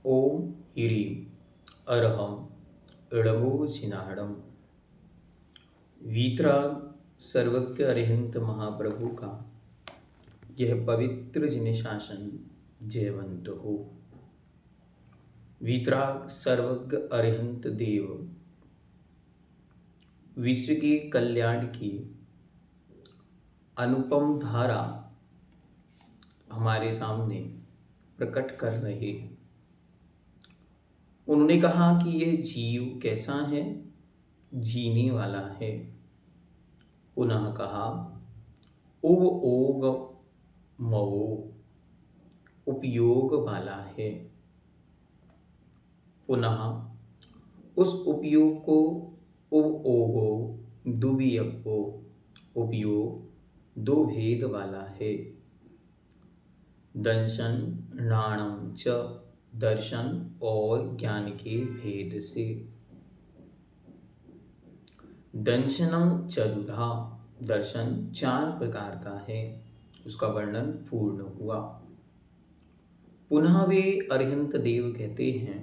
ओम ह्रीं अरहं ळमोजिनाडम। वीतराग सर्वज्ञ अरिहंत महाप्रभु का यह पवित्र जिन शासन जयवंत हो। वीतराग सर्वज्ञ अरिहंत देव विश्व के कल्याण की अनुपम धारा हमारे सामने प्रकट कर रहे हैं। उन्होंने कहा कि यह जीव कैसा है, जीने वाला है। पुनः कहा उव ओग मवो, उपयोग वाला है। पुनः उस उपयोग को उव ओगो दुबियपो, उपयोग दो भेद वाला है। दंशन नाणम च, दर्शन और ज्ञान के भेद से। दंशनम चरुधा, दर्शन चार प्रकार का है, उसका वर्णन पूर्ण हुआ। पुनः वे अरिहंत देव कहते हैं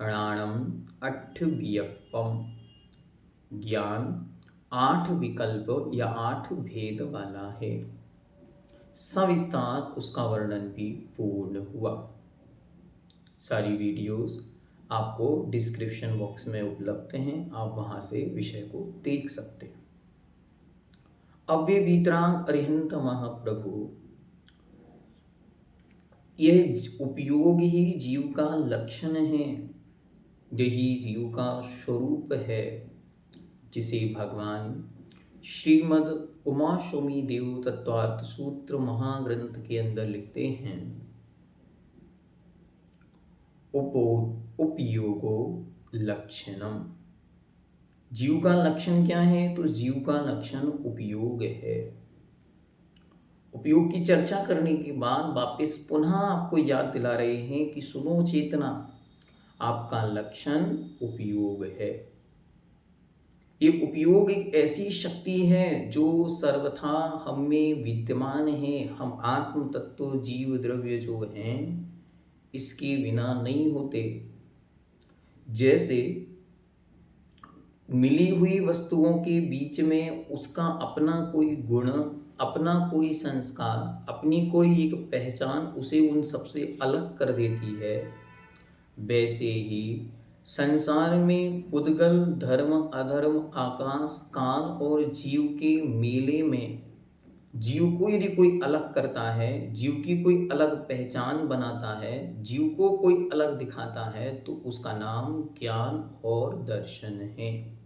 णाणम अट्ठवियप्पम, ज्ञान 8 विकल्प या 8 भेद वाला है। सविस्तार उसका वर्णन भी पूर्ण हुआ। सारी वीडियोस आपको डिस्क्रिप्शन बॉक्स में उपलब्ध हैं, आप वहां से विषय को देख सकते हैं। अब वे वीतराग अरिहंत महाप्रभु यह उपयोग ही जीव का लक्षण है, यही जीव का स्वरूप है, जिसे भगवान श्रीमद् उमा स्वामी देव तत्वार्थ सूत्र महाग्रंथ के अंदर लिखते हैं उपयोगो लक्षणम। जीव का लक्षण क्या है? तो जीव का लक्षण उपयोग है। उपयोग की चर्चा करने के बाद वापस पुनः आपको याद दिला रहे हैं कि सुनो चेतना, आपका लक्षण उपयोग है। ये उपयोग एक ऐसी शक्ति है जो सर्वथा हम में विद्यमान है। हम आत्म तत्व जीव द्रव्य जो हैं इसके बिना नहीं होते। जैसे मिली हुई वस्तुओं के बीच में उसका अपना कोई गुण, अपना कोई संस्कार, अपनी कोई एक पहचान उसे उन सबसे अलग कर देती है, वैसे ही संसार में पुद्गल, धर्म, अधर्म, आकाश, काल और जीव के मेले में जीव को यदि कोई अलग करता है, जीव की कोई अलग पहचान बनाता है, जीव को कोई अलग दिखाता है, तो उसका नाम ज्ञान और दर्शन है।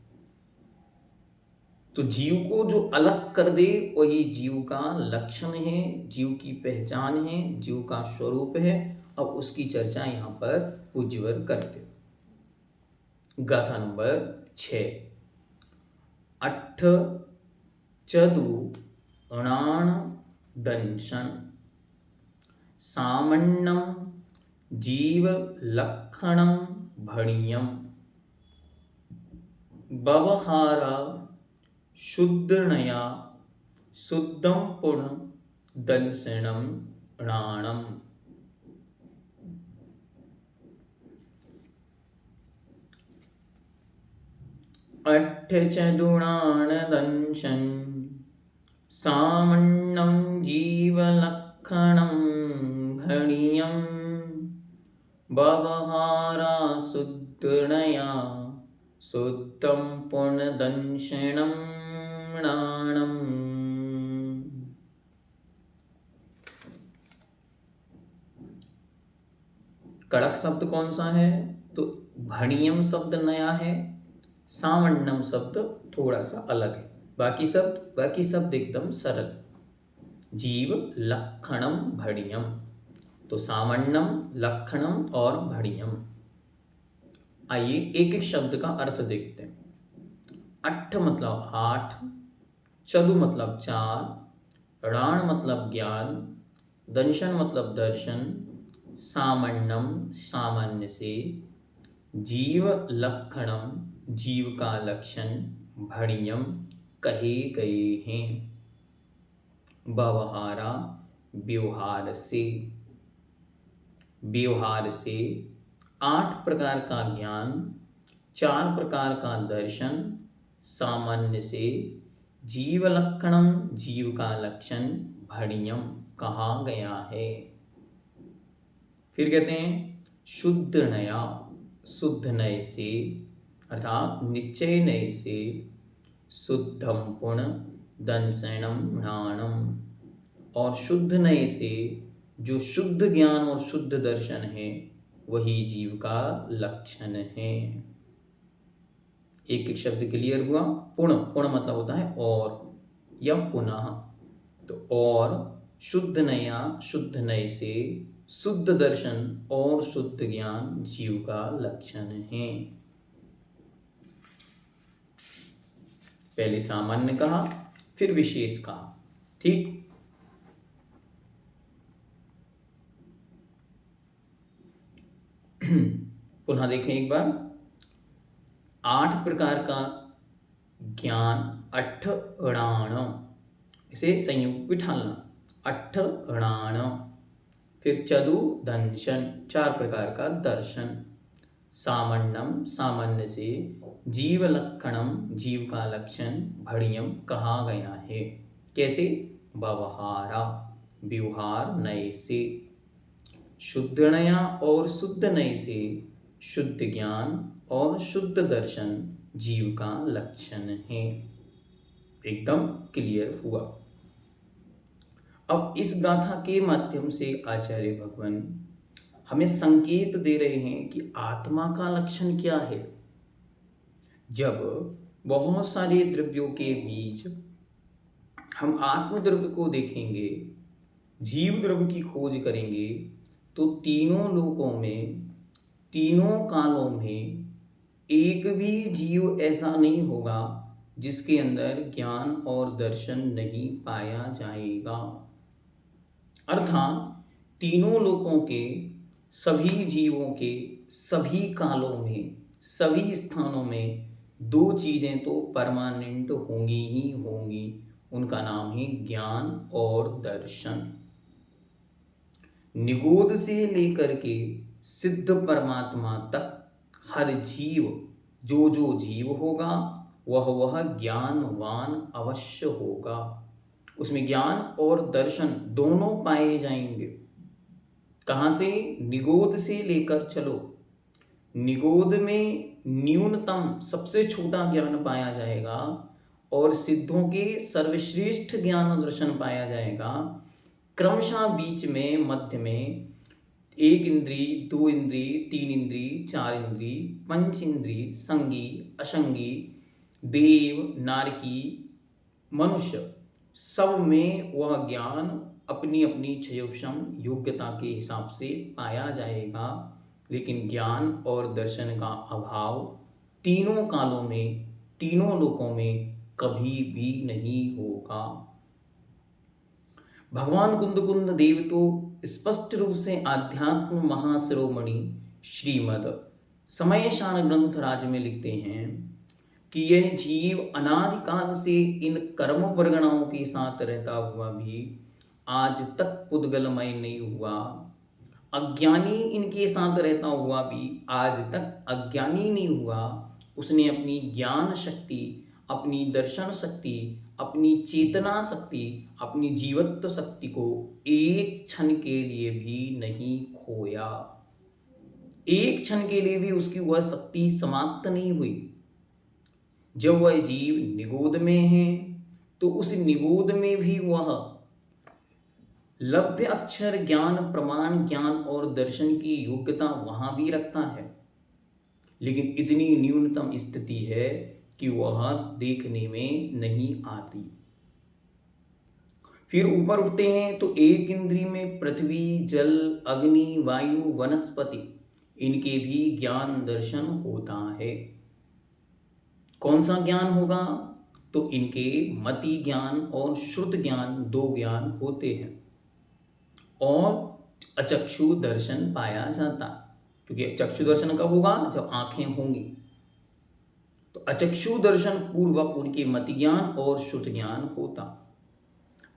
तो जीव को जो अलग कर दे वही जीव का लक्षण है, जीव की पहचान है, जीव का स्वरूप है। अब उसकी चर्चा यहां पर उज्ज्वल करते। गाथा नंबर 6। अट्ठ चदु णाण दंशन सामन्नम जीव लक्षणम भणियम व्यवहारा शुद्धनया शुद्धम पुण दंशनम णाणम। अट्ठ चदुणान दंशन सामन्नं जीवलक्षणं भणियं व्यवहारा शुद्धनया शुद्धं पुनर्दंशनं णाणम्। कड़क शब्द कौन सा है? तो भणियम शब्द नया है, सामन्नम शब्द थोड़ा सा अलग है। बाकी शब्द एकदम सरल। जीव लक्षणम भणियम, तो सामन्नम, लक्षणम और भणियम। आइए एक एक शब्द का अर्थ देखते हैं। अट्ठ मतलब 8, चदु मतलब 4, णाण मतलब ज्ञान, दंशन मतलब दर्शन, सामन्नम सामान्य से, जीव लक्षणम जीव का लक्षण, भणियम कहे गए हैं, व्यवहारा व्यवहार से। व्यवहार से, 8 प्रकार का ज्ञान, 4 प्रकार का दर्शन, सामान्य से, जीव लक्षणम जीव का लक्षण, भणियम कहा गया है। फिर कहते हैं शुद्ध नया, शुद्ध नय से अर्थात निश्चय नय से, शुद्धम पुण्य दंसनम नाणम, और शुद्ध नय से जो शुद्ध ज्ञान और शुद्ध दर्शन है वही जीव का लक्षण है। एक एक शब्द क्लियर हुआ। पुण्य, पुण्य मतलब होता है और या पुनः, तो और शुद्ध नया, शुद्ध नय से, शुद्ध दर्शन और शुद्ध ज्ञान जीव का लक्षण है। पहले सामान्य कहा, फिर विशेष कहा, ठीक। पुनः देखें एक बार, 8 प्रकार का ज्ञान, अठ्ठाण, इसे संयुक्त बिठालना, अठ्ठाण। फिर चतु दंशन, 4 प्रकार का दर्शन, सामान्यम सामान्य से, जीव लक्षणम जीव का लक्षण, भणियम कहा गया है। कैसे? व्यवहारा, व्यवहार नय से, शुद्ध नया और शुद्ध नय से, शुद्ध ज्ञान और शुद्ध दर्शन जीव का लक्षण है। एकदम क्लियर हुआ। अब इस गाथा के माध्यम से आचार्य भगवान हमें संकेत दे रहे हैं कि आत्मा का लक्षण क्या है। जब बहुत सारे द्रव्यों के बीच हम आत्म द्रव्य को देखेंगे, जीव द्रव्य की खोज करेंगे, तो तीनों लोकों में, तीनों कालों में एक भी जीव ऐसा नहीं होगा जिसके अंदर ज्ञान और दर्शन नहीं पाया जाएगा। अर्थात तीनों लोकों के सभी जीवों के सभी कालों में, सभी स्थानों में 2 चीजें तो परमानेंट होंगी ही होंगी। उनका नाम है ज्ञान और दर्शन। निगोद से लेकर के सिद्ध परमात्मा तक हर जीव, जो जो जीव होगा वह ज्ञानवान अवश्य होगा। उसमें ज्ञान और दर्शन दोनों पाए जाएंगे। कहाँ से? निगोद से लेकर चलो। निगोद में न्यूनतम सबसे छोटा ज्ञान पाया जाएगा और सिद्धों के सर्वश्रेष्ठ ज्ञान और दर्शन पाया जाएगा। क्रमशः बीच में, मध्य में 1 इंद्री, 2 इंद्री, 3 इंद्री, 4 इंद्री, 5 इंद्री, संगी, असंगी, देव, नारकी, मनुष्य, सब में वह ज्ञान अपनी अपनी क्षयोक्षम योग्यता के हिसाब से पाया जाएगा। लेकिन ज्ञान और दर्शन का अभाव तीनों कालों में, तीनों लोकों में कभी भी नहीं होगा। भगवान कुंद देव तो स्पष्ट रूप से आध्यात्म महाशिरोमणि श्रीमद समयशान ग्रंथ राज में लिखते हैं कि यह जीव अनादिकाल से इन कर्म वर्गणाओं के साथ रहता हुआ भी आज तक पुद्गलमय नहीं हुआ। अज्ञानी इनके साथ रहता हुआ भी आज तक अज्ञानी नहीं हुआ। उसने अपनी ज्ञान शक्ति, अपनी दर्शन शक्ति, अपनी चेतना शक्ति, अपनी जीवत्व शक्ति को एक क्षण के लिए भी नहीं खोया। एक क्षण के लिए भी उसकी वह शक्ति समाप्त नहीं हुई। जब वह जीव निगोद में है तो उस निगोद में भी वह लब्ध अक्षर ज्ञान, प्रमाण ज्ञान और दर्शन की योग्यता वहां भी रखता है। लेकिन इतनी न्यूनतम स्थिति है कि वह देखने में नहीं आती। फिर ऊपर उठते हैं तो 1 इंद्री में पृथ्वी, जल, अग्नि, वायु, वनस्पति, इनके भी ज्ञान दर्शन होता है। कौन सा ज्ञान होगा? तो इनके मति ज्ञान और श्रुत ज्ञान 2 ज्ञान होते हैं और अचक्षु दर्शन पाया जाता, क्योंकि चक्षु दर्शन कब होगा? जब आंखें होंगी। तो अचक्षु दर्शन पूर्वक उनके मति ज्ञान और श्रुत ज्ञान होता।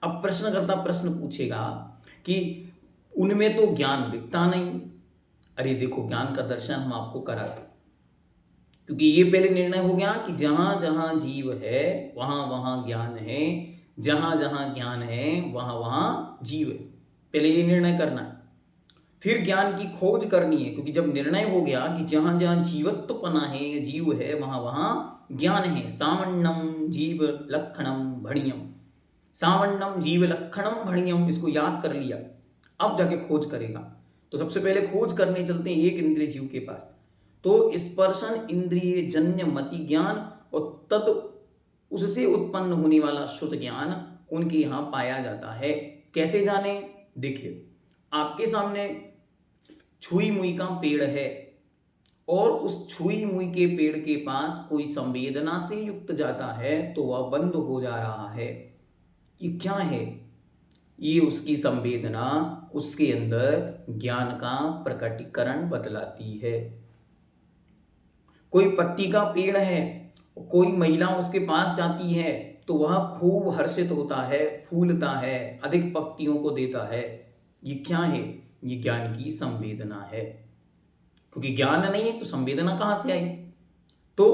अब प्रश्नकर्ता प्रश्न पूछेगा कि उनमें तो ज्ञान दिखता नहीं, अरे देखो ज्ञान का दर्शन हम आपको करा दें, क्योंकि ये पहले निर्णय हो गया कि जहां जहां जीव है वहां वहां ज्ञान है, जहां जहां ज्ञान है वहां वहां जीव है। पहले ये निर्णय करना है, फिर ज्ञान की खोज करनी है, क्योंकि जब निर्णय हो गया कि जहां जहां जीवत्वपना है, जीव है, वहां वहां ज्ञान है। सावण्णम जीव लक्षणम भणियम, सावण्णम जीव लक्षणम भणियम, इसको याद कर लिया, अब जाके खोज करेगा। तो सबसे पहले खोज करने चलते हैं एक इंद्रिय जीव के पास। तो स्पर्शन इंद्रिय जन्य मति ज्ञान और तद उससे उत्पन्न होने वाला शुद्ध ज्ञान उनके यहां पाया जाता है। कैसे जाने? देखिए, आपके सामने छुई मुई का पेड़ है और उस छुई मुई के पेड़ के पास कोई संवेदना से युक्त जाता है तो वह बंद हो जा रहा है। ये क्या है? ये उसकी संवेदना उसके अंदर ज्ञान का प्रकटीकरण बतलाती है। कोई पत्ती का पेड़ है, कोई महिला उसके पास जाती है तो वह खूब हर्षित होता है, फूलता है, अधिक पत्तियों को देता है। ये क्या है? ये ज्ञान की संवेदना है, क्योंकि ज्ञान नहीं है तो संवेदना कहां से आई? तो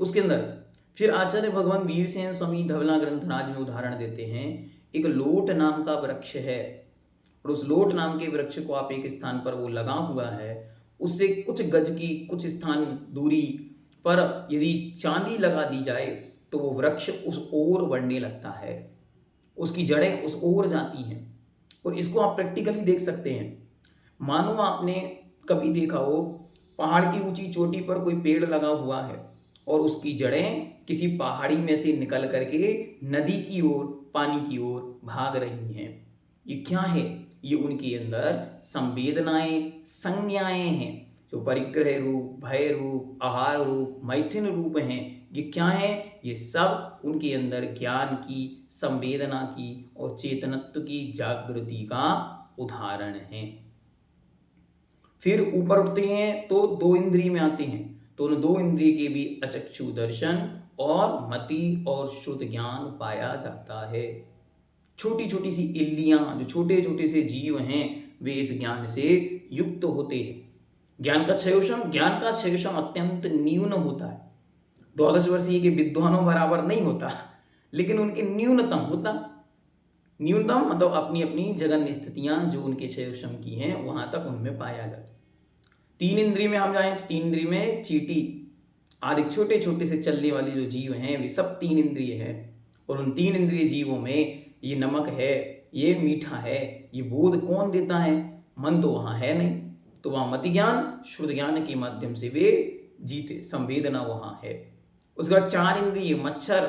उसके अंदर फिर आचार्य भगवान वीरसेन स्वामी धवला ग्रंथराज में उदाहरण देते हैं। एक लोट नाम का वृक्ष है और उस लोट नाम के वृक्ष को आप एक स्थान पर वो लगा हुआ है, उससे कुछ गज की कुछ स्थान दूरी पर यदि चांदी लगा दी जाए तो वो वृक्ष उस ओर बढ़ने लगता है, उसकी जड़ें उस ओर जाती हैं। और इसको आप प्रैक्टिकली देख सकते हैं। मानो आपने कभी देखा हो, पहाड़ की ऊंची चोटी पर कोई पेड़ लगा हुआ है और उसकी जड़ें किसी पहाड़ी में से निकल करके नदी की ओर, पानी की ओर भाग रही हैं। ये क्या है? ये उनके अंदर संवेदनाएं, संज्ञाएं हैं, जो परिग्रह रूप, भय रूप, आहार रूप, मैथुन रूप हैं। ये क्या है? ये सब उनके अंदर ज्ञान की, संवेदना की और चेतनत्व की जागृति का उदाहरण है। फिर ऊपर उठते हैं तो दो इंद्रिय में आते हैं, तो उन दो इंद्रिय के भी अचक्षु दर्शन और मति और शुद्ध ज्ञान पाया जाता है। छोटी छोटी सी इल्लियां, जो छोटे छोटे से जीव हैं, वे इस ज्ञान से युक्त होते हैं। ज्ञान का क्षयोषम अत्यंत न्यून होता है। 12 वर्षीय के विद्वानों बराबर नहीं होता, लेकिन उनके न्यूनतम होता। न्यूनतम मतलब अपनी अपनी जगन स्थितियां जो उनके क्षयोषम की हैं वहां तक उनमें पाया जाता। 3 इंद्रिय में हम जाएं तो 3 इंद्रिय में चींटी आदि छोटे छोटे से चलने वाले जो जीव हैं वे सब 3 इंद्रिय हैं। और उन 3 इंद्रिय जीवों में ये नमक है, ये मीठा है, ये बोध कौन देता है? मन तो वहां है नहीं, तो वहां मति ज्ञान, शुद्ध ज्ञान के माध्यम से वे जीते, संवेदना वहां है। उसके बाद 4 इंद्रिय, मच्छर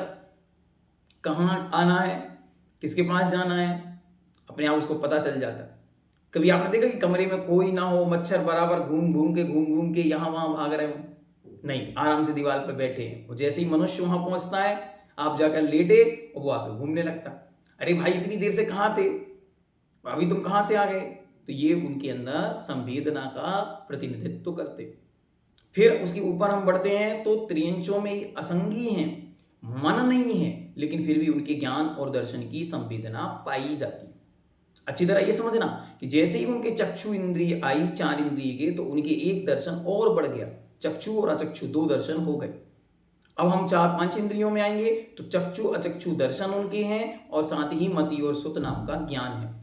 कहाँ आना है, किसके पास जाना है, अपने आप उसको पता चल जाता है। कभी आपने देखा कि कमरे में कोई ना हो, मच्छर बराबर घूम घूम के यहाँ वहां भाग रहे हो? नहीं, आराम से दीवार पर बैठे हैं। जैसे ही मनुष्य वहां पहुंचता है, आप जाकर लेटे और वो आके घूमने लगता। अरे भाई, इतनी देर से कहाँ थे, अभी तुम कहाँ से आ गए? तो ये उनके अंदर संवेदना का प्रतिनिधित्व करते। फिर उसके ऊपर हम बढ़ते हैं तो त्रियंचों में असंगी हैं, मन नहीं है, लेकिन फिर भी उनके ज्ञान और दर्शन की संवेदना पाई जाती है। अच्छी तरह ये समझना कि जैसे ही उनके चक्षु इंद्रिय आई 4 इंद्रिय के, तो उनके एक दर्शन और बढ़ गया, चक्षु और अचक्षु 2 दर्शन हो गए। अब हम 4-5 इंद्रियों में आएंगे तो चक्षु अचक्षु दर्शन उनके हैं और साथ ही मति और सुत नाम का ज्ञान है।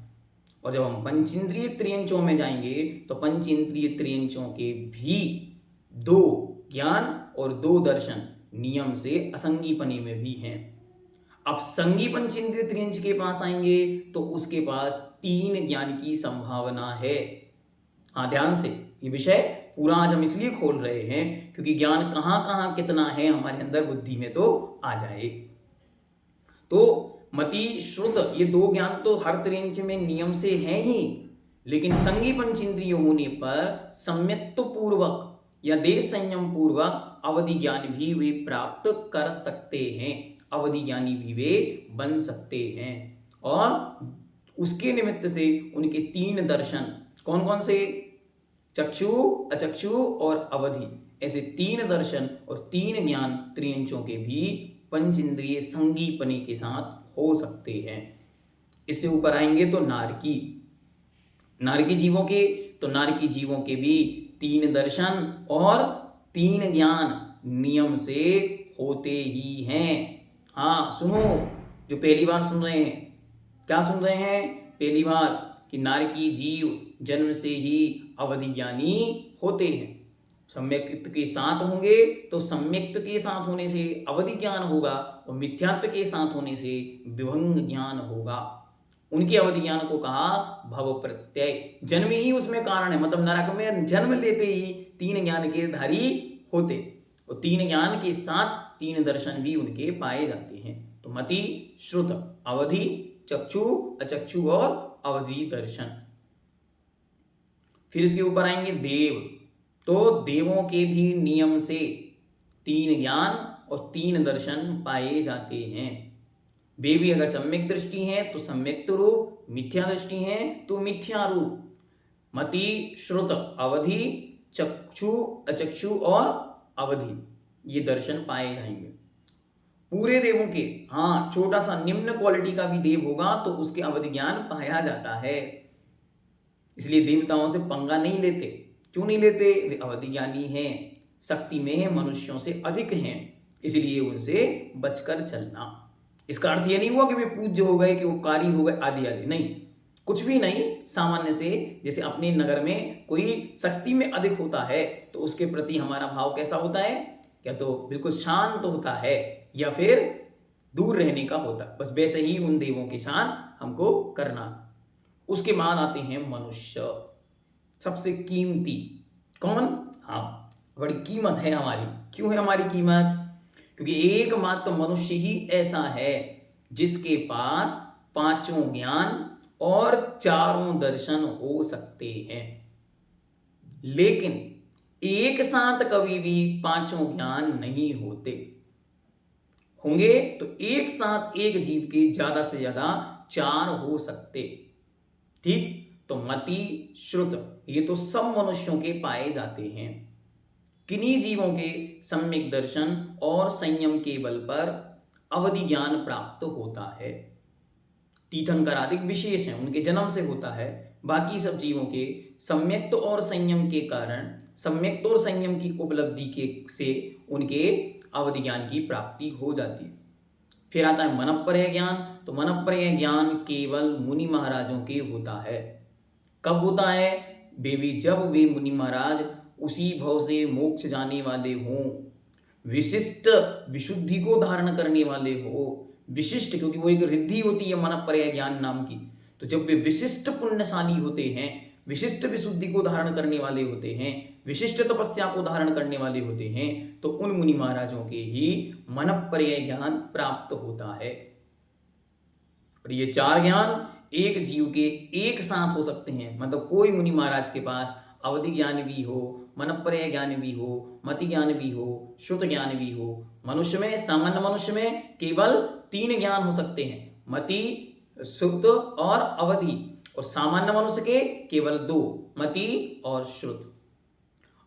और जब हम पंचेंद्रिय त्रियंचों में जाएंगे तो पंचेंद्रिय त्रियंचों के भी 2 ज्ञान और 2 दर्शन नियम से असंगीपने में भी हैं। अब संगी पंचेंद्रिय त्रियंच के पास आएंगे तो उसके पास 3 ज्ञान की संभावना है। हाँ, ध्यान से ये विषय पूरा आज हम इसलिए खोल रहे हैं क्योंकि ज्ञान कहां कहां कितना है हमारे अंदर बुद्धि में तो आ जाए। तो मति श्रुत ये 2 ज्ञान तो हर त्रियंच में नियम से है ही, लेकिन संगी पंचेंद्रिय होने पर सम्यत्व पूर्वक या देश संयम पूर्वक अवधि ज्ञान भी वे प्राप्त कर सकते हैं, अवधि ज्ञानी भी वे बन सकते हैं। और उसके निमित्त से उनके 3 दर्शन कौन कौन से? चक्षु अचक्षु और अवधि, ऐसे 3 दर्शन और 3 ज्ञान त्रियंचों के भी पंचेंद्रिय संगीपने के साथ हो सकते हैं। इससे ऊपर आएंगे तो नारकी जीवों के तो नारकी जीवों के भी 3 दर्शन और 3 ज्ञान नियम से होते ही हैं। हाँ सुनो, जो पहली बार सुन रहे हैं, क्या सुन रहे हैं पहली बार, कि नारकी जीव जन्म से ही अवधि ज्ञानी होते हैं। सम्यक्त के साथ होंगे तो सम्यक्त के साथ होने से अवधि ज्ञान होगा, और मिथ्यात्व के साथ होने से विभंग ज्ञान होगा। उनके अवधि ज्ञान को कहा भव प्रत्यय, जन्म ही उसमें कारण है, मतलब नरक में जन्म लेते ही 3 ज्ञान के धारी होते, और 3 ज्ञान के साथ 3 दर्शन भी उनके पाए जाते हैं। तो मति, श्रुत, अवधि, चक्षु, अचक्षु और अवधि दर्शन। फिर इसके ऊपर आएंगे देव। तो देवों के भी नियम से 3 ज्ञान और 3 दर्शन पाए जाते हैं। वे भी अगर सम्यक दृष्टि है तो सम्यक्त रूप, मिथ्या दृष्टि है तो मिथ्या रूप। मति, श्रुत, अवधि, चक्षु, अचक्षु और अवधि, ये दर्शन पाए जाएंगे पूरे देवों के। हाँ, छोटा सा निम्न क्वालिटी का भी देव होगा तो उसके अवधि ज्ञान पाया जाता है। इसलिए देवताओं से पंगा नहीं लेते। क्यों नहीं लेते? वे अवधि ज्ञानी हैं, शक्ति में है, मनुष्यों से अधिक हैं, इसलिए उनसे बचकर चलना। इसका अर्थ ये नहीं हुआ कि वे पूज्य हो गए, कि उपकारी हो गए, आदि आदि, नहीं, कुछ भी नहीं। सामान्य से, जैसे अपने नगर में कोई शक्ति में अधिक होता है तो उसके प्रति हमारा भाव कैसा होता है? या तो बिल्कुल शांत होता है या फिर दूर रहने का होता है। बस वैसे ही उन देवों के साथ हमको करना। उसके बाद आते हैं मनुष्य, सबसे कीमती। कौन? हाँ, बड़ी कीमत है हमारी। क्यों है हमारी कीमत? क्योंकि एकमात्र मनुष्य ही ऐसा है जिसके पास 5 ज्ञान और 4 दर्शन हो सकते हैं। लेकिन एक साथ कभी भी 5 ज्ञान नहीं होते। होंगे तो एक साथ एक जीव के ज्यादा से ज्यादा 4 हो सकते। ठीक, तो मति, श्रुत, ये तो सब मनुष्यों के पाए जाते हैं। किन्हीं जीवों के सम्यक दर्शन और संयम के बल पर अवधि ज्ञान प्राप्त होता है। तीर्थंकर आदि विशेष हैं, उनके जन्म से होता है। बाकी सब जीवों के सम्यक्त और संयम के कारण, सम्यक्त और संयम की उपलब्धि के से उनके अवधि ज्ञान की प्राप्ति हो जाती है। फिर आता है मनःपर्यय ज्ञान। तो मनःपर्यय ज्ञान केवल मुनि महाराजों के होता है। कब होता है? जब वे मुनि महाराज उसी भव से मोक्ष जाने वाले हों, विशिष्ट विशुद्धि को धारण करने वाले हो। विशिष्ट, क्योंकि वो एक रिद्धि होती है मनःपर्यय ज्ञान नाम की। तो जब वे विशिष्ट पुण्यशाली होते हैं, विशिष्ट विशुद्धि को धारण करने वाले होते हैं, विशिष्ट तपस्या को धारण करने वाले होते हैं, तो उन मुनि महाराजों के ही मनःपर्यय ज्ञान प्राप्त होता है। और ये 4 ज्ञान एक जीव के एक साथ हो सकते हैं। मतलब कोई मुनि महाराज के पास अवधि ज्ञान भी हो, मनःपर्यय ज्ञान भी हो, मति ज्ञान भी हो, श्रुत ज्ञान भी हो। मनुष्य में, सामान्य मनुष्य में केवल 3 ज्ञान हो सकते हैं, मति, श्रुत और अवधि। और सामान्य मनुष्य के केवल 2, मति और श्रुत।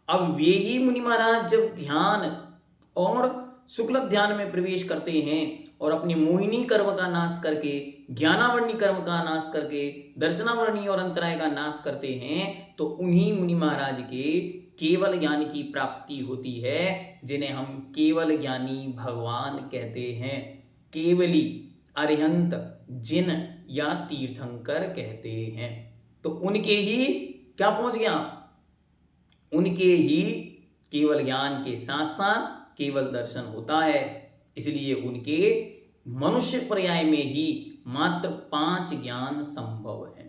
अब वे ही मुनि महाराज जब ध्यान और शुक्ल ध्यान में प्रवेश करते हैं और अपनी मोहिनी कर्म का नाश करके, ज्ञानावरणी कर्म का नाश करके, दर्शनावरणी और अंतराय का नाश करते हैं, तो उन्हीं मुनि महाराज के केवल ज्ञान की प्राप्ति होती है, जिन्हें हम केवल ज्ञानी भगवान कहते हैं। केवली, अरिहंत, जिन या तीर्थंकर कहते हैं। तो उनके ही क्या पहुंच गया? उनके ही केवल ज्ञान के साथ साथ केवल दर्शन होता है। इसलिए उनके मनुष्य पर्याय में ही मात्र 5 ज्ञान संभव है।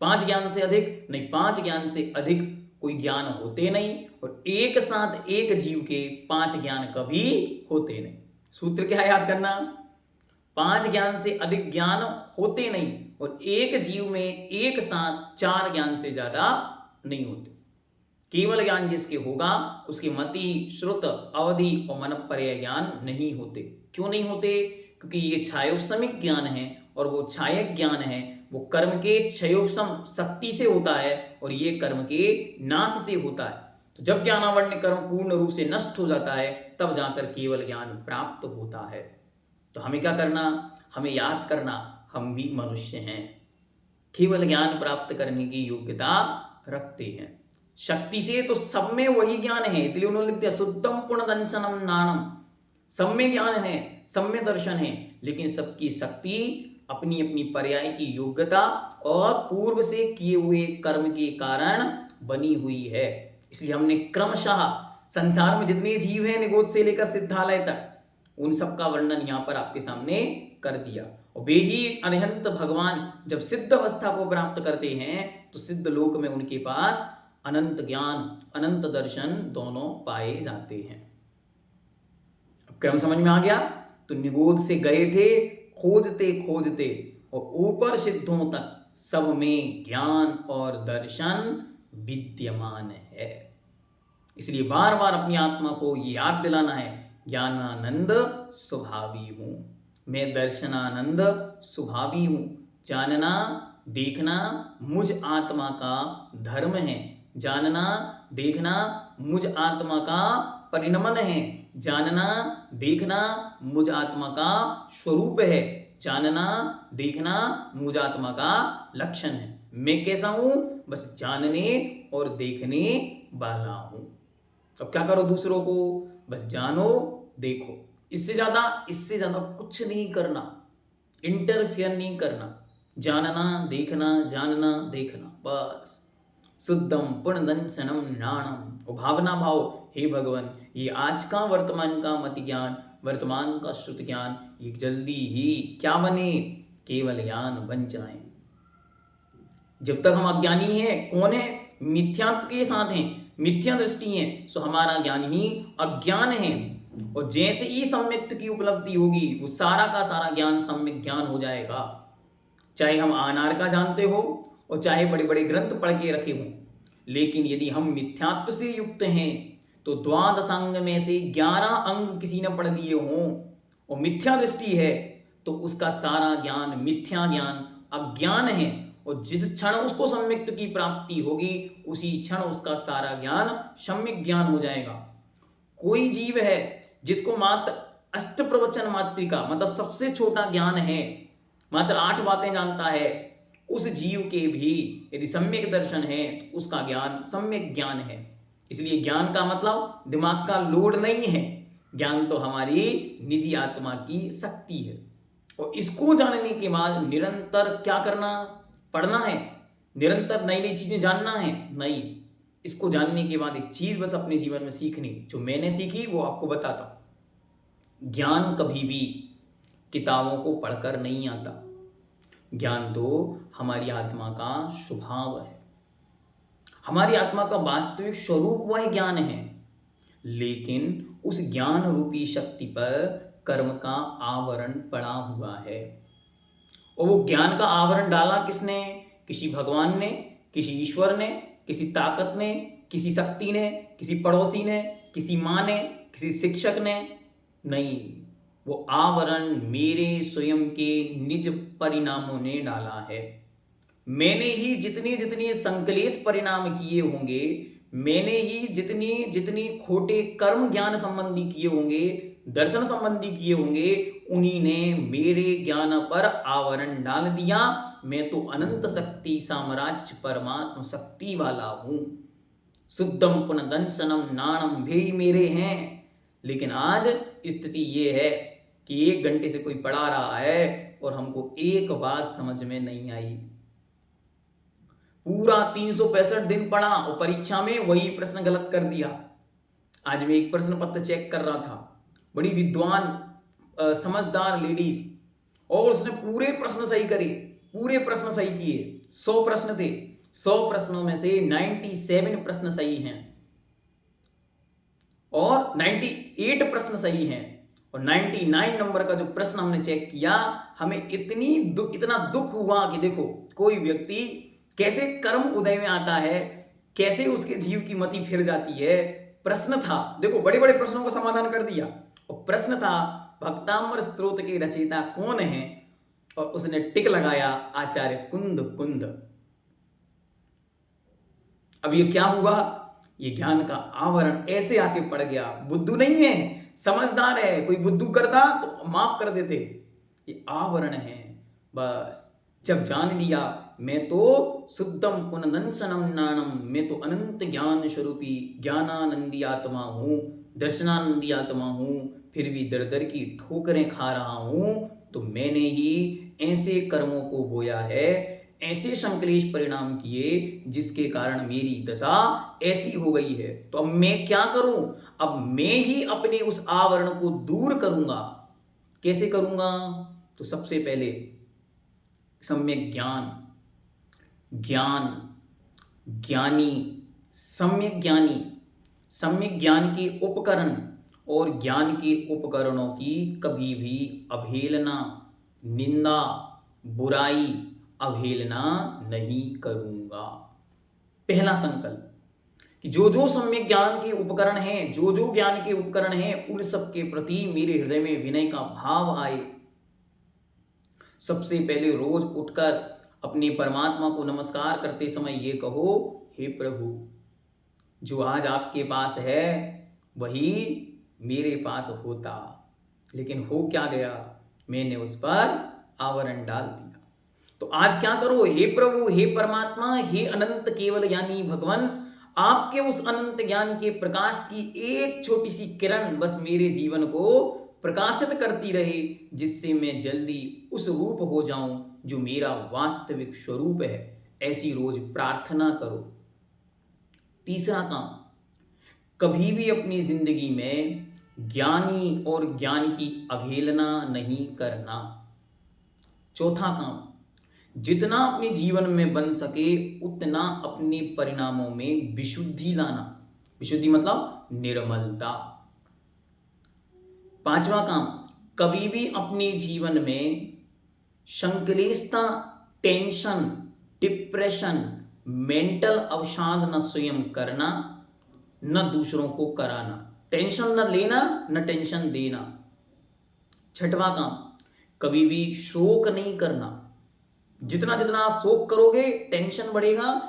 5 ज्ञान से अधिक नहीं, 5 ज्ञान से अधिक कोई ज्ञान होते नहीं, और एक साथ एक जीव के 5 ज्ञान कभी होते नहीं। सूत्र क्या याद करना? 5 ज्ञान से अधिक ज्ञान होते नहीं, और एक जीव में एक साथ 4 ज्ञान से ज्यादा नहीं होते। केवल ज्ञान जिसके होगा उसके मति, श्रुत, अवधि और मनःपर्यय ज्ञान नहीं होते। क्यों नहीं होते? क्योंकि ये क्षयोपशमिक ज्ञान है, और वो क्षयक ज्ञान है, वो कर्म के क्षयोपशम शक्ति से होता है, और ये कर्म के नाश से होता है। तो जब ज्ञानावर्ण कर्म पूर्ण रूप से नष्ट हो जाता है, तब जाकर केवल ज्ञान प्राप्त होता है। तो हमें क्या करना? हमें याद करना, हम भी मनुष्य हैं। केवल ज्ञान प्राप्त करने की योग्यता रखते हैं। शक्ति से तो सब में वही ज्ञान है, इसलिए उन्होंने लिख दिया शुद्धम पूर्ण दर्शनम नाणम। सब में ज्ञान है, सब में दर्शन है, लेकिन सबकी शक्ति अपनी अपनी पर्याय की योग्यता और पूर्व से किए हुए कर्म के कारण बनी हुई है। इसलिए हमने क्रमशः संसार में जितने जीव हैं निगोद से लेकर सिद्धालय तक, उन सब का वर्णन यहाँ पर आपके सामने कर दिया। और वे ही अनंत भगवान जब सिद्ध अवस्था को प्राप्त करते हैं तो सिद्ध लोक में उनके पास अनंत ज्ञान अनंत दर्शन दोनों पाए जाते हैं। अब क्रम समझ में आ गया? तो निगोद से गए थे खोजते खोजते और ऊपर सिद्धों तक सब में ज्ञान और दर्शन विद्यमान है। इसलिए बार बार अपनी आत्मा को याद दिलाना है, ज्ञानानंद स्वभावी हूं, मैं दर्शनानंद स्वभावी हूं। जानना देखना मुझ आत्मा का धर्म है, जानना देखना मुझ आत्मा का परिणमन है, जानना देखना मुझ आत्मा का स्वरूप है, जानना देखना मुझ आत्मा का लक्षण है। मैं कैसा हूं? बस जानने और देखने वाला हूं। अब क्या करो? दूसरों को बस जानो देखो, इससे ज्यादा कुछ नहीं करना, इंटरफेयर नहीं करना। जानना देखना बस। शुद्धम पुण्यदंशनम नाणम। भावना भाव, हे भगवान ये आज का वर्तमान का मति ज्ञान, वर्तमान का श्रुत ज्ञान, ये जल्दी ही क्या बने? केवल ज्ञान बन जाए। जब तक हम अज्ञानी हैं, कौन है? मिथ्यात्व के साथ हैं, मिथ्या दृष्टि है, सो हमारा ज्ञान ही अज्ञान है। और जैसे ही सम्यक्त की उपलब्धि होगी वो सारा का सारा ज्ञान सम्यक ज्ञान हो जाएगा। चाहे हम अनार का जानते हो और चाहे बड़े बड़े ग्रंथ पढ़ के रखे हों, लेकिन यदि हम मिथ्यात्व से युक्त हैं तो द्वादश अंग में से 11 अंग किसी ने पढ़ लिए हों और मिथ्या दृष्टि है तो उसका सारा ज्ञान मिथ्या ज्ञान अज्ञान है। और जिस क्षण उसको सम्यक्त की प्राप्ति होगी उसी क्षण उसका सारा ज्ञान सम्यक ज्ञान हो जाएगा। कोई जीव है जिसको मात्र अष्ट प्रवचन मात्रिका मतलब सबसे छोटा ज्ञान है, मात्र 8 बातें जानता है, उस जीव के भी यदि सम्यक दर्शन है तो उसका ज्ञान सम्यक ज्ञान है। इसलिए ज्ञान का मतलब दिमाग का लोड नहीं है, ज्ञान तो हमारी निजी आत्मा की शक्ति है। और इसको जानने के बाद निरंतर क्या करना? पढ़ना है, निरंतर नई नई चीजें जानना है? नहीं, इसको जानने के बाद एक चीज बस अपने जीवन में सीखनी, जो मैंने सीखी वो आपको बताता हूं। ज्ञान कभी भी किताबों को पढ़कर नहीं आता, ज्ञान तो हमारी आत्मा का स्वभाव है, हमारी आत्मा का वास्तविक स्वरूप वह ज्ञान है। लेकिन उस ज्ञान रूपी शक्ति पर कर्म का आवरण पड़ा हुआ है। और वो ज्ञान का आवरण डाला किसने? किसी भगवान ने, किसी ईश्वर ने, किसी ताकत ने, किसी शक्ति ने, किसी पड़ोसी ने, किसी माँ ने, किसी शिक्षक ने नहीं, वो आवरण मेरे स्वयं के निज परिणामों ने डाला है। मैंने ही जितने जितने संकलेश परिणाम किए होंगे, मैंने ही जितनी जितनी खोटे कर्म ज्ञान संबंधी किए होंगे, दर्शन संबंधी किए होंगे, उन्हीं ने मेरे ज्ञान पर आवरण डाल दिया। मैं तो अनंत शक्ति साम्राज्य परमात्मा शक्ति वाला हूं। शुद्धम पुनदंशनम नाणम भी मेरे हैं। लेकिन आज स्थिति ये है कि 1 घंटे से कोई पढ़ा रहा है और हमको एक बात समझ में नहीं आई। पूरा 365 दिन पढ़ा और परीक्षा में वही प्रश्न गलत कर दिया। आज मैं एक प्रश्न पत्र चेक कर रहा था, बड़ी विद्वान समझदार लेडीज, और उसने पूरे प्रश्न सही करे, पूरे प्रश्न सही किए। 100 प्रश्न थे, 100 प्रश्नों में से 97 प्रश्न सही हैं और 98 प्रश्न सही हैं। और 99 नंबर का जो प्रश्न हमने चेक किया, हमें इतना दुख हुआ कि देखो कोई व्यक्ति कैसे कर्म उदय में आता है, कैसे उसके जीव की मति फिर जाती है। प्रश्न था, देखो बड़े बड़े प्रश्नों का समाधान कर दिया, और प्रश्न था भक्तामृत स्तोत्र के रचयिता कौन है, और उसने टिक लगाया आचार्य कुंद कुंद। अब ये क्या हुआ? ये ज्ञान का आवरण ऐसे आके पड़ गया। बुद्धू नहीं है, समझदार है, कोई बुद्धू करता तो माफ कर देते। ये आवरण है। बस जब जान लिया मैं तो शुद्धम पुननंसनम नानम, मैं तो अनंत ज्ञान स्वरूपी ज्ञानानंदी आत्मा हूँ, दर्शनानंदी आत्मा हूँ, फिर भी दर दर की ठोकरें खा रहा हूँ। तो मैंने ही ऐसे कर्मों को बोया है, ऐसे संक्लेश परिणाम किए जिसके कारण मेरी दशा ऐसी हो गई है। तो अब मैं क्या करूं? अब मैं ही अपने उस आवरण को दूर करूंगा। कैसे करूंगा? तो सबसे पहले सम्यक ज्ञान, ज्ञान, ज्ञानी, सम्यक ज्ञानी, सम्यक ज्ञान के उपकरण और ज्ञान के उपकरणों की कभी भी अवहेलना, निंदा, बुराई, अवहेलना नहीं करूंगा। पहला संकल्प कि जो जो सम्यक ज्ञान के उपकरण हैं, जो जो ज्ञान के उपकरण हैं, उन सब के प्रति मेरे हृदय में विनय का भाव आए। सबसे पहले रोज उठकर अपने परमात्मा को नमस्कार करते समय ये कहो, हे प्रभु, जो आज आपके पास है वही मेरे पास होता, लेकिन हो क्या गया, मैंने उस पर आवरण डाल दिया। तो आज क्या करो, हे प्रभु, हे परमात्मा, हे अनंत केवल यानी भगवान, आपके उस अनंत ज्ञान के प्रकाश की एक छोटी सी किरण बस मेरे जीवन को प्रकाशित करती रहे, जिससे मैं जल्दी उस रूप हो जाऊं जो मेरा वास्तविक स्वरूप है। ऐसी रोज प्रार्थना करो। तीसरा काम, कभी भी अपनी जिंदगी में ज्ञानी और ज्ञान की अवहेलना नहीं करना। चौथा काम, जितना अपने जीवन में बन सके उतना अपने परिणामों में विशुद्धि लाना। विशुद्धि मतलब निर्मलता। पांचवा काम, कभी भी अपने जीवन में संक्लिष्टता, टेंशन, डिप्रेशन, मेंटल अवसाद न स्वयं करना, न दूसरों को कराना। टेंशन न लेना, न टेंशन देना। छठवां काम, कभी भी शोक नहीं करना। जितना जितना आप शोक करोगे टेंशन बढ़ेगा,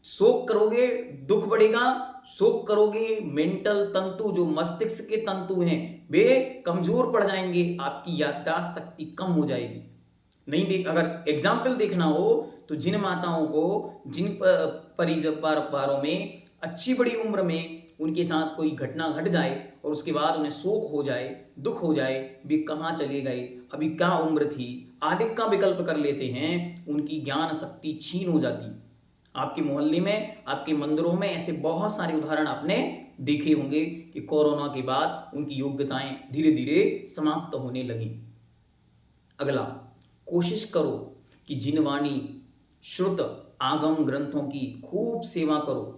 शोक करोगे दुख बढ़ेगा, शोक करोगे मेंटल तंतु, जो मस्तिष्क के तंतु हैं, वे कमजोर पड़ जाएंगे, आपकी याददाश्त शक्ति कम हो जाएगी। नहीं अगर एग्जाम्पल देखना हो तो जिन माताओं को, जिन परिवारों में अच्छी बड़ी उम्र में उनके साथ कोई घटना घट जाए और उसके बाद उन्हें शोक हो जाए, दुख हो जाए, वे कहाँ चले गए, अभी क्या उम्र थी, आदि का विकल्प कर लेते हैं, उनकी ज्ञान शक्ति छीन हो जाती। आपके मोहल्ले में, आपके मंदिरों में ऐसे बहुत सारे उदाहरण आपने देखे होंगे कि कोरोना के बाद उनकी योग्यताएं धीरे धीरे समाप्त होने लगी। अगला, कोशिश करो कि जिनवाणी, श्रुत, आगम ग्रंथों की खूब सेवा करो।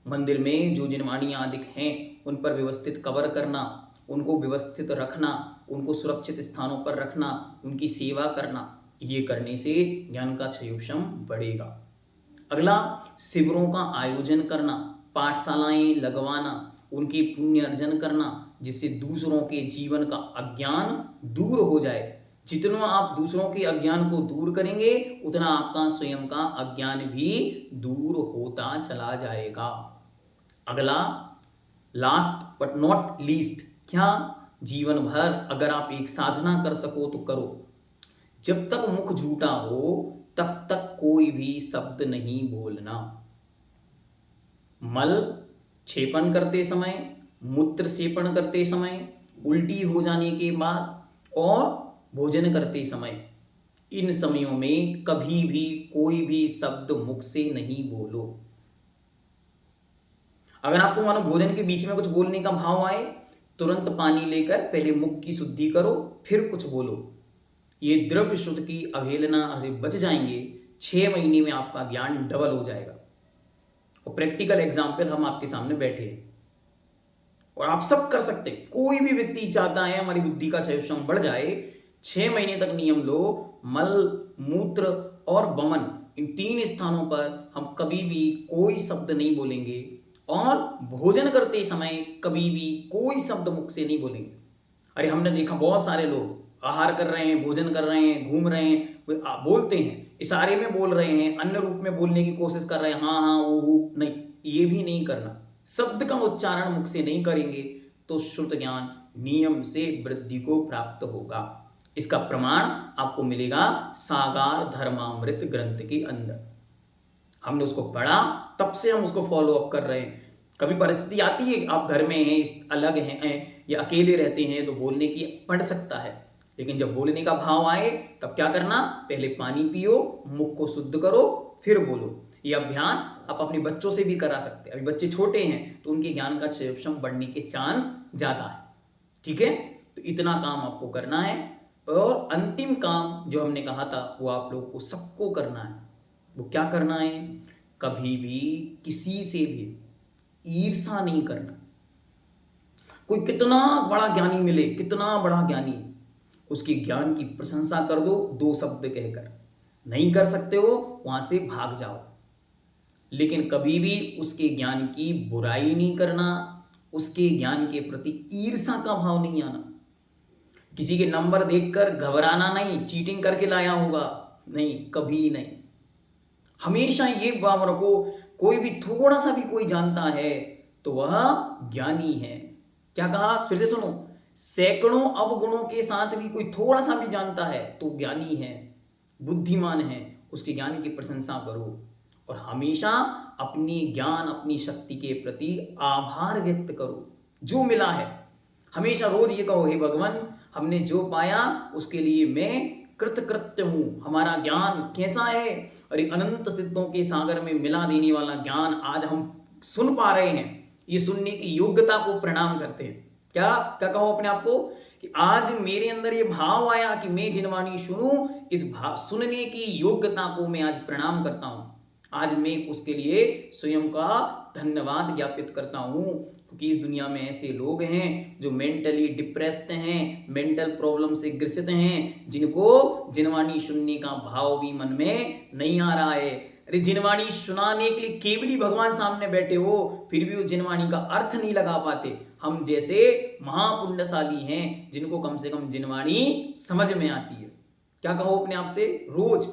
मंदिर में जो जिनवाणियाँ अधिक हैं उन पर व्यवस्थित कवर करना, उनको व्यवस्थित रखना, उनको सुरक्षित स्थानों पर रखना, उनकी सेवा करना, ये करने से ज्ञान का क्षयोक्षम बढ़ेगा। अगला, शिविरों का आयोजन करना, पाठशालाएं लगवाना, उनके पुण्य अर्जन करना, जिससे दूसरों के जीवन का अज्ञान दूर हो जाए। जितना आप दूसरों के अज्ञान को दूर करेंगे उतना आपका स्वयं का अज्ञान भी दूर होता चला जाएगा। अगला, लास्ट बट नॉट लीस्ट, क्या जीवन भर अगर आप एक साधना कर सको तो करो। जब तक मुख झूठा हो तब तक कोई भी शब्द नहीं बोलना। मल क्षेपण करते समय, मूत्र सेपन करते समय, उल्टी हो जाने के बाद और भोजन करते समय, इन समयों में कभी भी कोई भी शब्द मुख से नहीं बोलो। अगर आपको मानो भोजन के बीच में कुछ बोलने का भाव आए, तुरंत पानी लेकर पहले मुख की शुद्धि करो, फिर कुछ बोलो। ये द्रव्य शुद्ध की अवहेलना से बच जाएंगे। 6 महीने में आपका ज्ञान डबल हो जाएगा। और प्रैक्टिकल एग्जाम्पल हम आपके सामने बैठे हैं और आप सब कर सकते हैं। कोई भी व्यक्ति चाहता है हमारी बुद्धि का क्षयोक्षम बढ़ जाए, 6 महीने तक नियम लो। मल, मूत्र और वमन, इन 3 स्थानों पर हम कभी भी कोई शब्द नहीं बोलेंगे और भोजन करते समय कभी भी कोई शब्द मुख से नहीं बोलेंगे। अरे हमने देखा बहुत सारे लोग आहार कर रहे हैं, भोजन कर रहे हैं, घूम रहे हैं, वे बोलते हैं, इशारे में बोल रहे हैं, अन्य रूप में बोलने की कोशिश कर रहे हैं, हाँ हाँ वो नहीं, ये भी नहीं करना। शब्द का उच्चारण मुख से नहीं करेंगे तो श्रुत ज्ञान नियम से वृद्धि को प्राप्त होगा। इसका प्रमाण आपको मिलेगा सागार धर्मामृत ग्रंथ के अंदर। हमने उसको पढ़ा, तब से हम उसको फॉलो अप कर रहे हैं। कभी परिस्थिति आती है, आप घर में हैं, अलग हैं या अकेले रहते हैं, तो बोलने की पड़ सकता है, लेकिन जब बोलने का भाव आए तब क्या करना, पहले पानी पियो, मुख को शुद्ध करो, फिर बोलो। ये अभ्यास आप अपने बच्चों से भी करा सकते हैं। अभी बच्चे छोटे हैं तो उनके ज्ञान का क्षेत्रफल बढ़ने के चांस ज्यादा है। ठीक है, तो इतना काम आपको करना है। और अंतिम काम जो हमने कहा था वो आप लोगों को सबको करना है। वो क्या करना है, कभी भी किसी से भी ईर्ष्या नहीं करना। कोई कितना बड़ा ज्ञानी मिले, कितना बड़ा ज्ञानी, उसके ज्ञान की प्रशंसा कर दो 2 शब्द कहकर। नहीं कर सकते हो, वहां से भाग जाओ, लेकिन कभी भी उसके ज्ञान की बुराई नहीं करना, उसके ज्ञान के प्रति ईर्ष्या का भाव नहीं आना। किसी के नंबर देखकर घबराना नहीं, चीटिंग करके लाया होगा, नहीं, कभी नहीं। हमेशा ये भाव रखो, कोई भी थोड़ा सा भी कोई जानता है तो वह ज्ञानी है। क्या कहा, फिर से सुनो, सैकड़ों अवगुणों के साथ भी कोई थोड़ा सा भी जानता है तो ज्ञानी है, बुद्धिमान है। उसके ज्ञान की प्रशंसा करो और हमेशा अपनी ज्ञान, अपनी शक्ति के प्रति आभार व्यक्त करो। जो मिला है हमेशा रोज ये कहो, हे भगवान, हमने जो पाया उसके लिए मैं कृतकृत्य हूं। हमारा ज्ञान कैसा है, अरे अनंत सिद्धों के सागर में मिला देने वाला ज्ञान आज हम सुन पा रहे हैं, ये सुनने की योग्यता को प्रणाम करते हैं। क्या क्या कहो अपने आप को कि आज मेरे अंदर ये भाव आया कि मैं जिनवाणी सुनूं, इस भाव सुनने की योग्यता को मैं आज प्रणाम करता हूं। आज मैं उसके लिए स्वयं का धन्यवाद ज्ञापित करता हूं, क्योंकि इस दुनिया में ऐसे लोग हैं जो मेंटली डिप्रेस्ड हैं, मेंटल प्रॉब्लम से ग्रसित हैं, जिनको जिनवाणी सुनने का भाव भी मन में नहीं आ रहा है। अरे जिनवाणी सुनाने के लिए केवली भगवान सामने बैठे हो, फिर भी उस जिनवाणी का अर्थ नहीं लगा पाते। हम जैसे महापुण्यशाली हैं जिनको कम से कम जिनवाणी समझ में आती है। क्या कहो अपने आप से रोज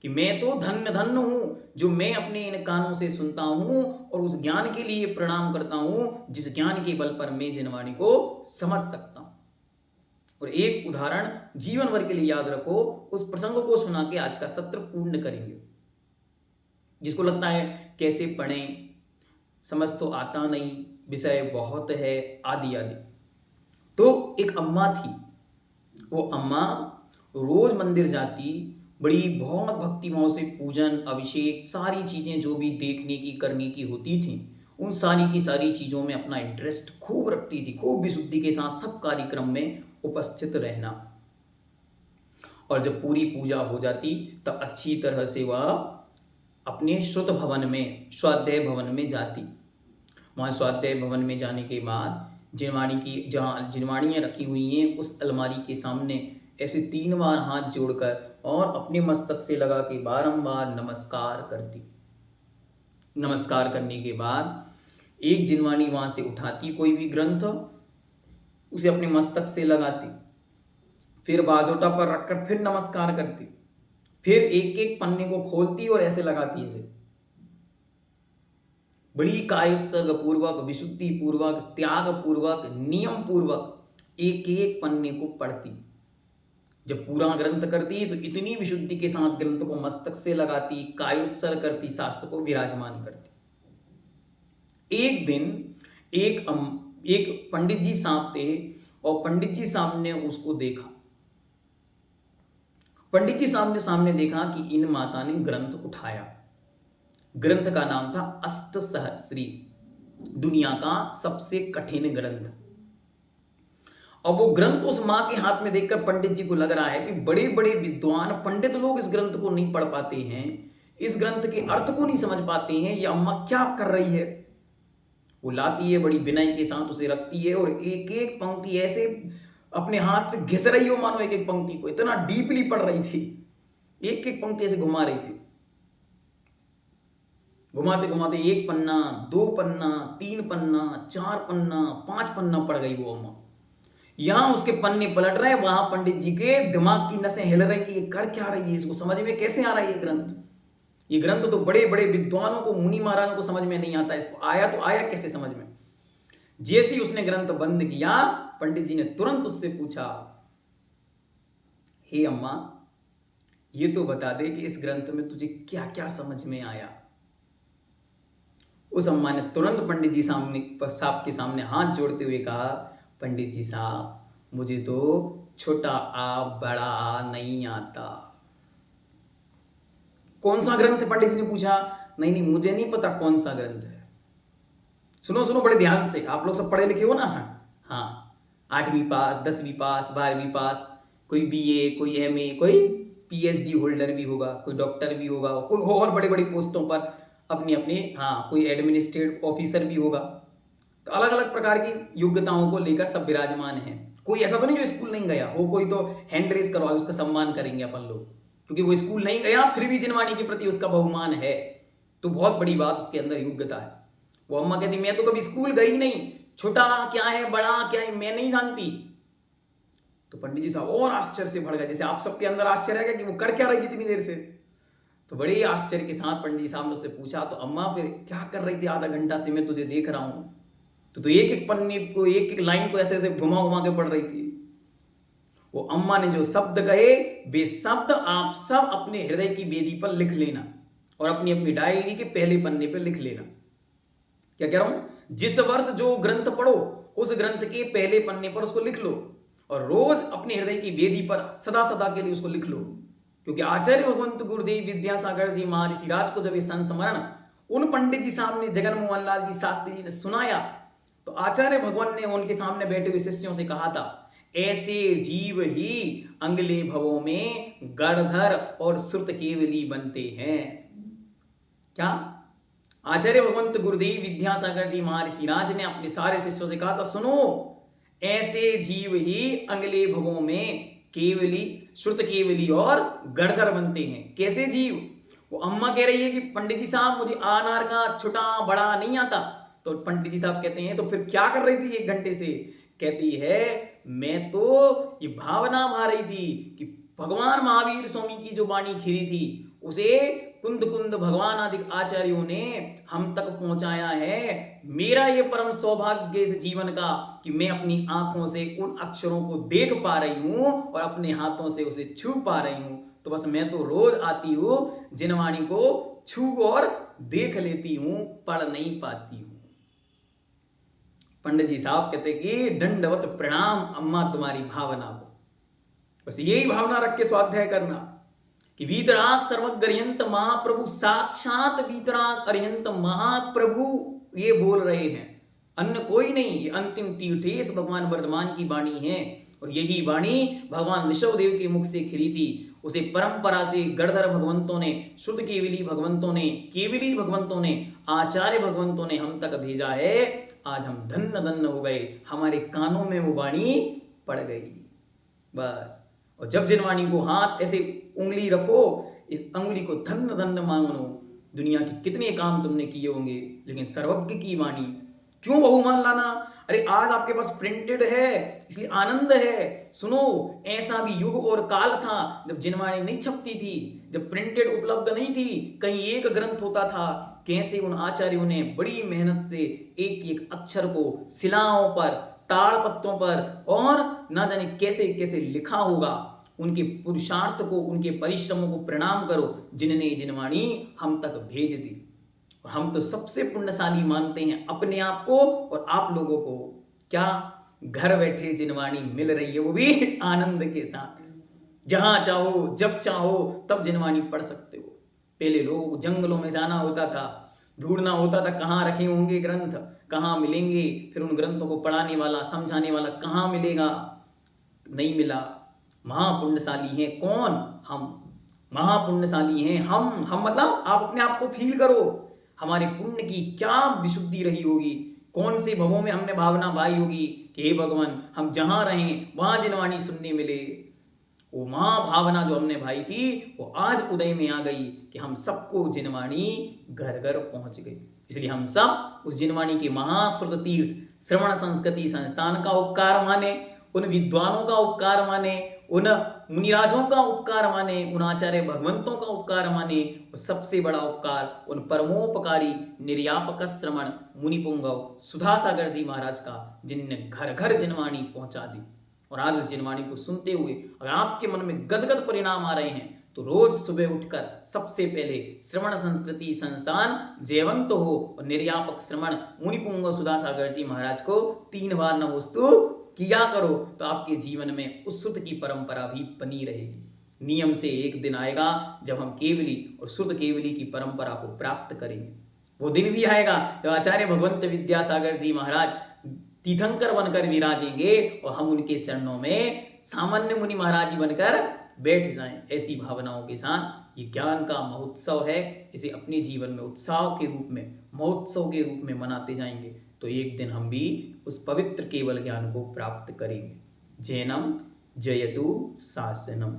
कि मैं तो धन्य धन्य हूं जो मैं अपने इन कानों से सुनता हूं और उस ज्ञान के लिए प्रणाम करता हूं जिस ज्ञान के बल पर मैं जिनवाणी को समझ सकता हूं। और एक उदाहरण जीवन भर के लिए याद रखो, उस प्रसंग को सुना के आज का सत्र पूर्ण करेंगे। जिसको लगता है कैसे पढ़ें, समझ तो आता नहीं, विषय बहुत है, आदि आदि। तो एक अम्मा थी, वो अम्मा रोज मंदिर जाती, बड़ी बहुत भक्ति भाव से पूजन, अभिषेक, सारी चीजें जो भी देखने की करने की होती थी, उन सारी की सारी चीजों में अपना इंटरेस्ट खूब रखती थी, खूब विशुद्धि के साथ सब कार्यक्रम में उपस्थित रहना। और जब पूरी पूजा हो जाती तब अच्छी तरह से वह अपने श्रुत भवन में, स्वाध्याय भवन में जाती। वहाँ स्वाध्याय भवन में जाने के बाद जिनवाणी की, जहाँ जिनवाणियाँ रखी हुई हैं, उस अलमारी के सामने ऐसे 3 बार हाथ जोड़कर और अपने मस्तक से लगा के बारंबार नमस्कार करती। नमस्कार करने के बाद एक जिनवाणी वहां से उठाती कोई भी ग्रंथ, उसे अपने मस्तक से लगाती, फिर बाजोटा पर रखकर फिर नमस्कार करती, फिर एक एक पन्ने को खोलती और ऐसे लगाती है। बड़ी कायोत्सर्ग पूर्वक, विशुद्धि पूर्वक, त्याग पूर्वक, नियम पूर्वक एक एक पन्ने को पढ़ती। जब पूरा ग्रंथ करती तो इतनी विशुद्धि के साथ ग्रंथ को मस्तक से लगाती, कायोत्सर्ग करती, शास्त्र को विराजमान करती। एक दिन एक पंडित जी साहब थे और पंडित जी साहब ने उसको देखा। पंडित जी साहब ने सामने देखा कि इन माता ने ग्रंथ उठाया। ग्रंथ का नाम था अष्टसहस्री, दुनिया का सबसे कठिन ग्रंथ। और वो ग्रंथ उस मां के हाथ में देखकर पंडित जी को लग रहा है कि बड़े बड़े विद्वान पंडित लोग इस ग्रंथ को नहीं पढ़ पाते हैं, इस ग्रंथ के अर्थ को नहीं समझ पाते हैं, ये अम्मा क्या कर रही है। वो लाती है, बड़ी विनय के साथ उसे रखती है और एक एक पंक्ति ऐसे अपने हाथ से घिस रही हो, मानो एक एक पंक्ति को इतना डीपली पढ़ रही थी, एक एक पंक्ति ऐसे घुमा रही थी। घुमाते घुमाते 1 पन्ना, 2 पन्ना, 3 पन्ना, 4 पन्ना, 5 पन्ना पढ़ गई वो अम्मा। यहां उसके पन्ने पलट रहे, वहां पंडित जी के दिमाग की नसें हिल रही कि ये कर क्या रही है, इसको समझ में कैसे आ रहा है ये ग्रंथ। ये ग्रंथ तो बड़े बड़े विद्वानों को, मुनि महाराजों को समझ में नहीं आता, इसको आया तो आया कैसे समझ में। जैसे ही उसने ग्रंथ बंद किया, पंडित जी ने तुरंत उससे पूछा, हे अम्मा, ये तो बता दे कि इस ग्रंथ में तुझे क्या क्या समझ में आया। उस अम्मा ने तुरंत पंडित जी साहब के सामने हाथ जोड़ते हुए कहा, पंडित जी साहब मुझे तो छोटा आ बड़ा आ नहीं आता। कौन सा ग्रंथ है? पंडित जी ने पूछा। नहीं नहीं मुझे नहीं पता कौन सा ग्रंथ है। सुनो सुनो बड़े ध्यान से, आप लोग सब पढ़े लिखे हो ना? हाँ, 8वीं पास, 10वीं पास, 12वीं पास, कोई बीए, कोई एमए, कोई पीएचडी होल्डर भी होगा, कोई डॉक्टर भी होगा, कोई और बड़ी बड़ी पोस्टों पर अपनी अपनी, हाँ, कोई एडमिनिस्ट्रेटिव ऑफिसर भी होगा। तो अलग अलग प्रकार की योग्यताओं को लेकर सब विराजमान हैं। कोई ऐसा तो नहीं जो स्कूल नहीं गया हो, कोई तो हैंड रेज करवा उसका सम्मान करेंगे अपन लोग, क्योंकि वो स्कूल नहीं गया फिर भी जिनवाणी के प्रति उसका बहुमान है, तो बहुत बड़ी बात उसके अंदर योग्यता है। वो अम्मा कहती मैं तो कभी स्कूल गई नहीं, छोटा क्या है बड़ा क्या है मैं नहीं जानती। तो पंडित जी साहब और आश्चर्य से भड़ गए, जैसे आप सबके अंदर आश्चर्य है कि वो कर क्या रही थी इतनी देर से। तो बड़े आश्चर्य के साथ पंडित जी साहब ने उससे पूछा, तो अम्मा फिर क्या कर रही थी आधा घंटा से मैं तुझे देख रहा हूं? तो एक एक पन्ने को एक एक लाइन को ऐसे ऐसे घुमा घुमा के पढ़ रही थी। वो अम्मा ने जो शब्द कहे वे शब्द आप सब अपने हृदय की बेदी पर लिख लेना और अपनी अपनी डायरी के पहले पन्ने पर लिख लेना। क्या कह रहा हूं? जिस वर्ष जो ग्रंथ पढ़ो उस ग्रंथ के पहले पन्ने पर उसको लिख लो और रोज अपने हृदय की बेदी पर सदा सदा के लिए उसको लिख लो। क्योंकि आचार्य भगवंत गुरुदेव विद्यासागर जी महर्षि राज को जब ये संस्मरण उन पंडित जी सामने जगन मोहन लाल जी शास्त्री जी ने सुनाया, तो आचार्य भगवान ने उनके सामने बैठे हुए शिष्यों से कहा था, ऐसे जीव ही अगले भवों में गणधर और श्रुत केवली बनते हैं। क्या? आचार्य भगवंत गुरुदेव विद्यासागर जी महर्षि राज ने अपने सारे शिष्यों से कहा था, सुनो ऐसे जीव ही अगले भवों में केवली श्रुत केवली और गणधर बनते हैं। कैसे जीव? वो अम्मा कह रही है कि पंडित जी साहब मुझे आनार का छोटा बड़ा नहीं आता। तो पंडित जी साहब कहते हैं तो फिर क्या कर रही थी 1 घंटे से? कहती है मैं तो ये भावना भा रही थी कि भगवान महावीर स्वामी की जो वाणी खिरी थी उसे कुंद कुंद भगवान आदि आचार्यों ने हम तक पहुंचाया है। मेरा ये परम सौभाग्य इस जीवन का कि मैं अपनी आंखों से उन अक्षरों को देख पा रही हूं और अपने हाथों से उसे छू पा रही हूं। तो बस मैं तो रोज आती हूं, जिनवाणी को छू और देख लेती हूं, पढ़ नहीं पाती हूं। पंडित जी साहब कहते कि दंडवत प्रणाम अम्मा तुम्हारी भावना को। बस यही भावना रख के स्वाध्याय करना कि वीतराग सर्वग्रहंत महाप्रभु, साक्षात वीतराग अरिहंत महाप्रभु ये बोल रहे हैं, अन्य कोई नहीं। ये अंतिम तीर्थेश भगवान वर्धमान की वाणी है और यही वाणी भगवान ऋषभ देव के मुख से खिरी थी। उसे परंपरा से गणधर भगवंतों ने, शुद्ध केवली भगवंतों ने, केवली भगवंतों ने, आचार्य भगवंतों ने हम तक भेजा है। आज हम धन्य धन्य हो गए, हमारे कानों में वो वाणी पड़ गई बस। और जब जिन वाणी को हाथ ऐसे उंगली रखो, इस अंगुली को धन्य धन्य मानो। दुनिया के कितने काम तुमने किए होंगे, लेकिन सर्वज्ञ की वाणी क्यों बहुमान लाना? अरे आज आपके पास प्रिंटेड है इसलिए आनंद है। सुनो ऐसा भी युग और काल था जब जिनवाणी नहीं छपती थी, जब प्रिंटेड उपलब्ध नहीं थी, कहीं एक ग्रंथ होता था। कैसे उन आचार्यों ने बड़ी मेहनत से एक एक अक्षर को शिलाओं पर, ताड़ पत्तों पर और ना जाने कैसे कैसे लिखा होगा। उनके पुरुषार्थ को, उनके परिश्रमों को प्रणाम करो जिन्होंने जिनवाणी हम तक भेज दी। और हम तो सबसे पुण्यशाली मानते हैं अपने आप को और आप लोगों को। क्या? घर बैठे जिनवाणी मिल रही है, वो भी आनंद के साथ। जहां चाहो जब चाहो तब जिनवाणी पढ़ सकते हो। पहले लोगों को जंगलों में जाना होता था, ढूंढना होता था कहाँ रखे होंगे ग्रंथ, कहाँ मिलेंगे, फिर उन ग्रंथों को पढ़ाने वाला, समझाने वाला कहाँ मिलेगा। नहीं मिला। महापुण्यशाली हैं कौन? हम महापुण्यशाली हैं हम मतलब आप अपने आप को फील करो, हमारे पुण्य की क्या विशुद्धि रही होगी। कौन से भवों में हमने भावना भाई होगी कि हे भगवान हम जहां रहें वहां जिनवाणी सुनने मिले। वो महाभावना जो हमने भाई थी वो आज उदय में आ गई कि हम सबको जिनवाणी घर घर पहुंच गई। इसलिए हम सब उस जिनवाणी के महाश्रुत तीर्थ श्रवण संस्कृति संस्थान का उपकार माने, उन विद्वानों का उपकार माने, उन मुनिराजों का उपकार माने, उन आचार्य भगवंतों का उपकार माने। और सबसे बड़ा उपकार उन परमोपकारी निर्यापक श्रमण मुनिपुंगव सुधासागर जी महाराज का, जिनने घर घर जिनवाणी पहुंचा दी। और आज उस जिनवाणी को सुनते हुए अगर आपके मन में गदगद परिणाम आ रहे हैं तो रोज सुबह उठकर सबसे पहले श्रवण संस्कृति संस्थान जयवंत हो और निर्यापक श्रवण मुनिपुंग सुधासागर जी महाराज को 3 बार नमोस्तु किया करो, तो आपके जीवन में उस सुत की परंपरा भी बनी रहेगी। नियम से एक दिन आएगा जब हम केवली और सुत केवली की परंपरा को प्राप्त करेंगे। वो दिन भी आएगा जब आचार्य भगवंत विद्यासागर जी महाराज तीर्थंकर बनकर विराजेंगे और हम उनके चरणों में सामान्य मुनि महाराज ही बनकर बैठ जाएं। ऐसी भावनाओं के साथ ये ज्ञान का महोत्सव है, इसे अपने जीवन में उत्साह के रूप में, महोत्सव के रूप में मनाते जाएंगे तो एक दिन हम भी उस पवित्र केवल ज्ञान को प्राप्त करेंगे। जैनम जयतु शासनम।